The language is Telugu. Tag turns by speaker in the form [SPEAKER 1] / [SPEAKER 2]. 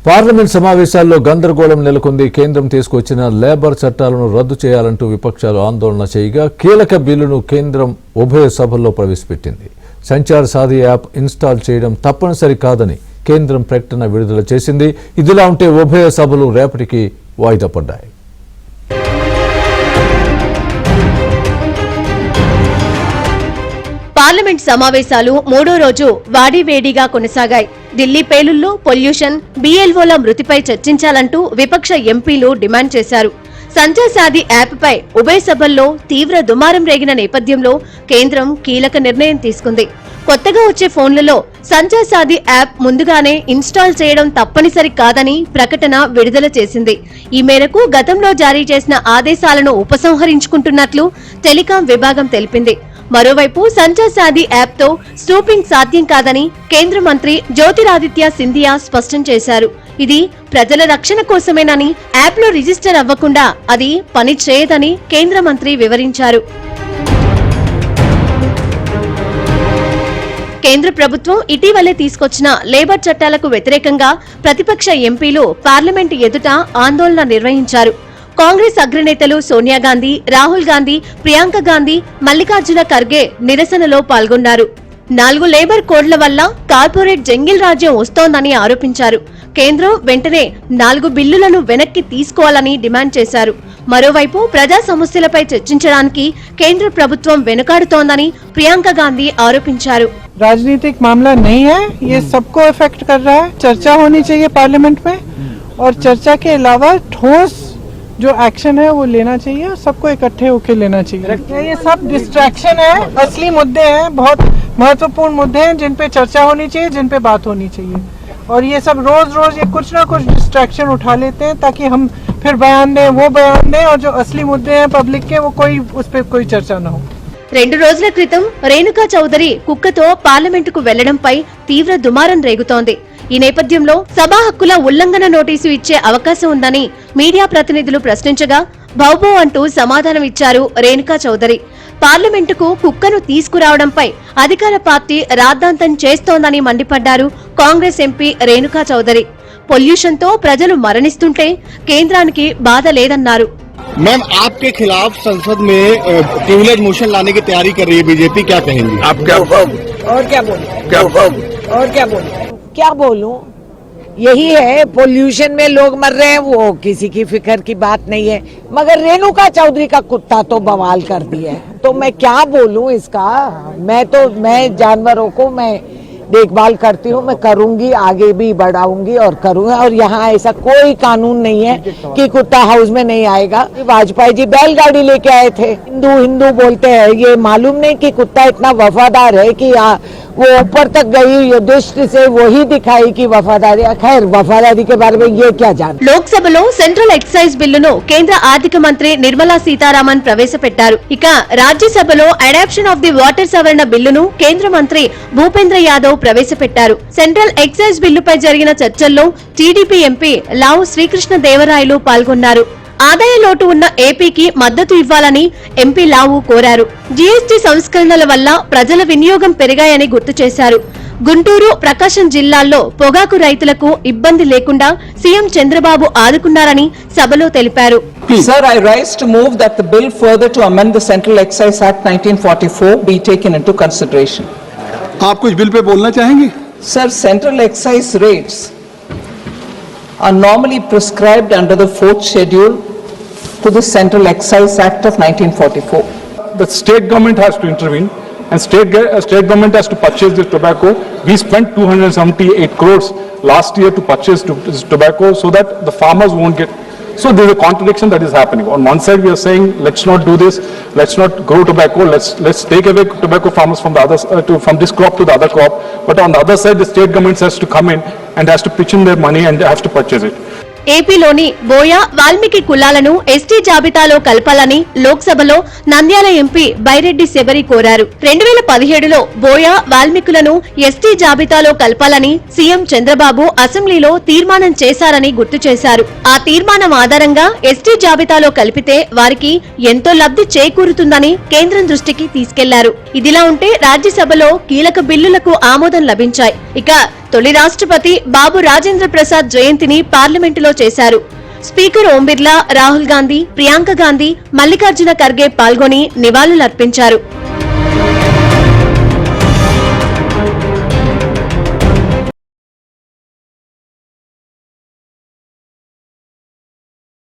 [SPEAKER 1] పార్లమెంట్ సమావేశాల్లో గందరగోళం నెలకొంది. కేంద్రం తీసుకొచ్చిన లేబర్ చట్టాలను రద్దు చేయాలంటూ విపక్షాలు ఆందోళన చేయగా కీలక బిల్లును కేంద్రం ఉభయ సభల్లో ప్రవేశపెట్టింది. సంచార్ సాథీ యాప్ ఇన్స్టాల్ చేయడం తప్పనిసరి కాదని కేంద్రం ప్రకటన విడుదల చేసింది. ఇదిలా ఉంటే ఉభయ సభలు రేపటికి వాయిదా పడ్డాయి.
[SPEAKER 2] పార్లమెంట్ సమావేశాలు మూడో రోజు వాడివేడిగా కొనసాగాయి. ఢిల్లీ పేలుళ్లు, పొల్యూషన్, బీఎల్ఓల మృతిపై చర్చించాలంటూ విపక్ష ఎంపీలు డిమాండ్ చేశారు. సంచార్ సాథీ యాప్పై ఉభయ సభల్లో తీవ్ర దుమారం రేగిన నేపథ్యంలో కేంద్రం కీలక నిర్ణయం తీసుకుంది. కొత్తగా వచ్చే ఫోన్లలో సంచార్ సాథీ యాప్ ముందుగానే ఇన్స్టాల్ చేయడం తప్పనిసరి కాదని ప్రకటన విడుదల చేసింది. ఈ మేరకు గతంలో జారీ చేసిన ఆదేశాలను ఉపసంహరించుకుంటున్నట్లు టెలికాం విభాగం తెలిపింది. మరోవైపు సంచార్ సాథీ యాప్ తో స్నూపింగ్ సాధ్యం కాదని కేంద్ర మంత్రి జ్యోతిరాదిత్య సింధియా స్పష్టం చేశారు. ఇది ప్రజల రక్షణ కోసమేనని, యాప్ లో రిజిస్టర్ అవ్వకుండా అది పని చేయదని కేంద్ర మంత్రి వివరించారు. కేంద్ర ప్రభుత్వం ఇటీవలే తీసుకొచ్చిన లేబర్ చట్టాలకు వ్యతిరేకంగా ప్రతిపక్ష ఎంపీలు పార్లమెంటు ఎదుట ఆందోళన నిర్వహించారు. కాంగ్రెస్ అగ్రనేతలు సోనియా గాంధీ, రాహుల్ గాంధీ, ప్రియాంక గాంధీ, మల్లికార్జున ఖర్గే నిరసనలో పాల్గొన్నారు. 4 లేబర్ కోడ్ల వల్ల కార్పొరేట్ జంగిల్ రాజ్యం వస్తోందని ఆరోపించారు. కేంద్రం వెంటనే 4 బిల్లులను వెనక్కి తీసుకోవాలని డిమాండ్ చేశారు. మరోవైపు ప్రజా సమస్యలపై చర్చించడానికి కేంద్ర ప్రభుత్వం వెనుకాడుతోందని ప్రియాంక గాంధీ ఆరోపించారు.
[SPEAKER 3] राजनीतिक मामला नहीं है, ये सबको इफेक्ट कर रहा है. चर्चा होनी चाहिए पार्लियामेंट में और चर्चा के अलावा ठोस जो एक्शन है वो लेना चाहिए. सबको इकट्ठे होकर लेना चाहिए. ये सब डिस्ट्रैक्शन है. असली मुद्दे हैं, बहुत महत्वपूर्ण मुद्दे हैं जिन पे चर्चा होनी चाहिए, जिन पे बात होनी चाहिए. और ये सब रोज रोज ये कुछ ना कुछ डिस्ट्रैक्शन उठा लेते हैं ताकि हम फिर बयान दें, वो बयान दें, और जो असली मुद्दे हैं पब्लिक के वो कोई उस पर कोई चर्चा न हो.
[SPEAKER 2] 2 రోజుల క్రితం రేణుకా చౌదరి కుక్కతో పార్లమెంటుకు వెళ్లడంపై తీవ్ర దుమారం రేగుతోంది. ఈ నేపథ్యంలో సభా హక్కుల ఉల్లంఘన నోటీసు ఇచ్చే అవకాశం ఉందని మీడియా ప్రతినిధులు ప్రశ్నించగా భౌబో అంటూ సమాధానమిచ్చారు రేణుకా చౌదరి. పార్లమెంటుకు కుక్కను తీసుకురావడంపై అధికార పార్టీ రాద్ధాంతం చేస్తోందని మండిపడ్డారు కాంగ్రెస్ ఎంపీ రేణుకా చౌదరి. పొల్యూషన్ తో ప్రజలు మరణిస్తుంటే కేంద్రానికి బాధ లేదన్నారు.
[SPEAKER 4] मैम, आपके खिलाफ संसद में प्रिविलेज मोशन लाने की तैयारी कर रही है बीजेपी, क्या कहेंगी आप?
[SPEAKER 5] और क्या बोलूं? यही है, पोल्यूशन में लोग मर रहे हैं, वो किसी की फिक्र की बात नहीं है. मगर रेणुका चौधरी का कुत्ता तो बवाल कर दिया है, तो मैं क्या बोलूं इसका. मैं जानवरों को मैं देखभाल करती हूँ, मैं करूंगी, आगे भी बढ़ाऊंगी और करूंगा. और यहाँ ऐसा कोई कानून नहीं है कि कुत्ता हाउस में नहीं आएगा. वाजपेयी जी बैलगाड़ी लेके आए थे. हिंदू बोलते हैं, ये मालूम नहीं कि कुत्ता इतना वफादार है कि वो ऊपर तक गई युधिष्ठ से वही दिखाई कि वफादारी. खैर, वफादारी के बारे में ये क्या जान.
[SPEAKER 2] లోక్సభలో సెంట్రల్ ఎక్సైజ్ బిల్లును కేంద్ర ఆర్థిక మంత్రి నిర్మలా సీతారామన్ ప్రవేశపెట్టారు. ఇక రాజ్యసభలో అడాప్షన్ ఆఫ్ ది వాటర్ సవరణ బిల్లును కేంద్ర మంత్రి భూపేంద్ర యాదవ్ ప్రవేశపెట్టారు. సెంట్రల్ ఎక్సైజ్ బిల్లుపై జరిగిన చర్చల్లో టీడీపీ ఎంపీ లావు శ్రీకృష్ణ దేవరాయలు పాల్గొన్నారు. ఆదాయ లోటు ఉన్న ఏపీకి మద్దతు ఇవ్వాలని ఎంపీ లావు కోరారు. జీఎస్టీ సంస్కరణల వల్ల ప్రజల వినియోగం పెరిగాయని గుర్తు చేశారు. గుంటూరు, ప్రకాశం జిల్లాల్లో పొగాకు రైతులకు ఇబ్బంది లేకుండా సీఎం చంద్రబాబు ఆదుకున్నారని సభలో తెలిపారు.
[SPEAKER 6] Sir, I rise to move that the bill further to amend the Central Excise Act 1944 be taken into consideration.
[SPEAKER 4] आप कुछ बिल पे बोलना चाहेंगे?
[SPEAKER 6] Sir, central excise rates are normally prescribed under the 4th schedule to the Central Excise Act of 1944.
[SPEAKER 7] The state government has to intervene and state government has to purchase this tobacco. We spent 278 crores last year to purchase this tobacco so that the farmers won't get. So there is a contradiction that is happening. On one side we are saying let's not do this, let's not grow tobacco, let's take away tobacco farmers from the other from this crop to the other crop. But on the other side the state government has to come in and has to pitch in their money and has to purchase it.
[SPEAKER 2] ఏపీలోని బోయ, వాల్మీకి కులాలను ఎస్టీ జాబితాలో కలపాలని లోక్సభలో నంద్యాల ఎంపీ బైరెడ్డి శబరి కోరారు. 2017లో బోయ, వాల్మీకులను ఎస్టీ జాబితాలో కలపాలని సీఎం చంద్రబాబు అసెంబ్లీలో తీర్మానం చేశారని గుర్తు చేశారు. ఆ తీర్మానం ఆధారంగా ఎస్టీ జాబితాలో కలిపితే వారికి ఎంతో లబ్ధి చేకూరుతుందని కేంద్రం దృష్టికి తీసుకెళ్లారు. ఇదిలా ఉంటే రాజ్యసభలో కీలక బిల్లులకు ఆమోదం లభించాయి. ఇక తొలి రాష్ట్రపతి బాబు రాజేంద్ర ప్రసాద్ జయంతిని పార్లమెంటులో చేశారు. స్పీకర్ ఓం బిర్లా, రాహుల్ గాంధీ, ప్రియాంక గాంధీ, మల్లికార్జున ఖర్గే పాల్గొని నివాళులర్పించారు.